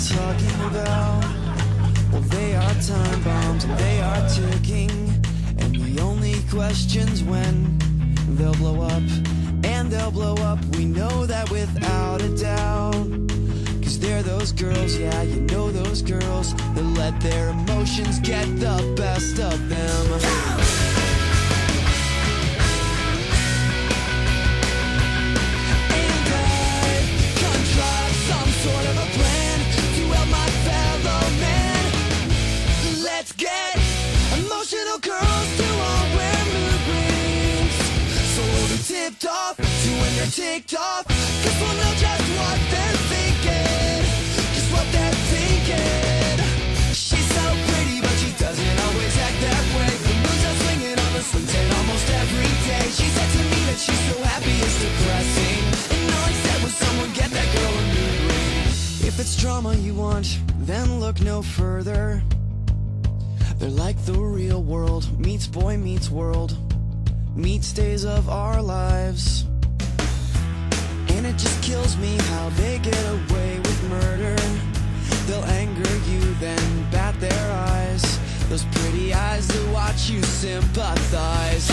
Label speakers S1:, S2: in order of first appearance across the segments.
S1: talking about? Well, they are time bombs and they are ticking, and the only question's when they'll blow up. And they'll blow up, we know that without a doubt. Cause they're those girls, yeah, you know those girls that let their emotions get the best of them. And I've contrived some sort of a plan to help my fellow man. Let's get emotional girls to all wear mood rings, so we'll be tipped off to when they're ticked off. Cause we'll know just what they're thinking, just what they're thinking. She's so pretty but she doesn't always act that way. The moves are swinging on the swing set almost every day. She said to me that she's so happy it's depressing, and all I said was someone get that girl a mood ring. If it's drama you want, then look no further. They're like the real world meets boy meets world meets days of our lives. And it just kills me how they get away with murder. They'll anger you, then bat their eyes, those pretty eyes that watch you sympathize.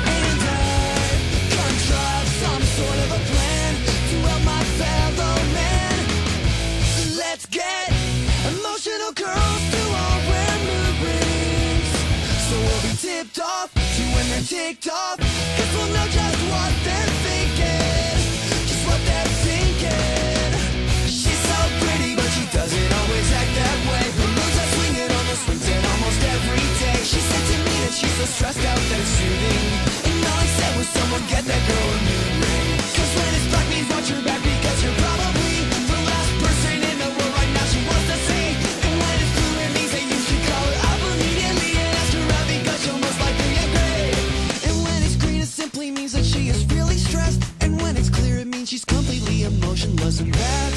S1: And I've contrived some sort of a plan to help my fellow man. Let's get emotional girls to all wear mood rings, so we'll be tipped off to when they're ticked off. Cause we'll know just what they're thinking, just what they're thinking. She's so pretty but she doesn't always act that way. Her moves are swinging on the swing set almost every day. She said to me that she's so stressed out that it's soothing, and all I said was someone get that girl a mood ring. Cause when it's black means watch your back, because you're probably the last person in the world right now she wants to see. And when it's blue it means that you should call her up immediately and ask her out, because you'll most likely agree. And when it's green it simply means that she is really stressed, and when it's clear it means she's completely emotionless, and that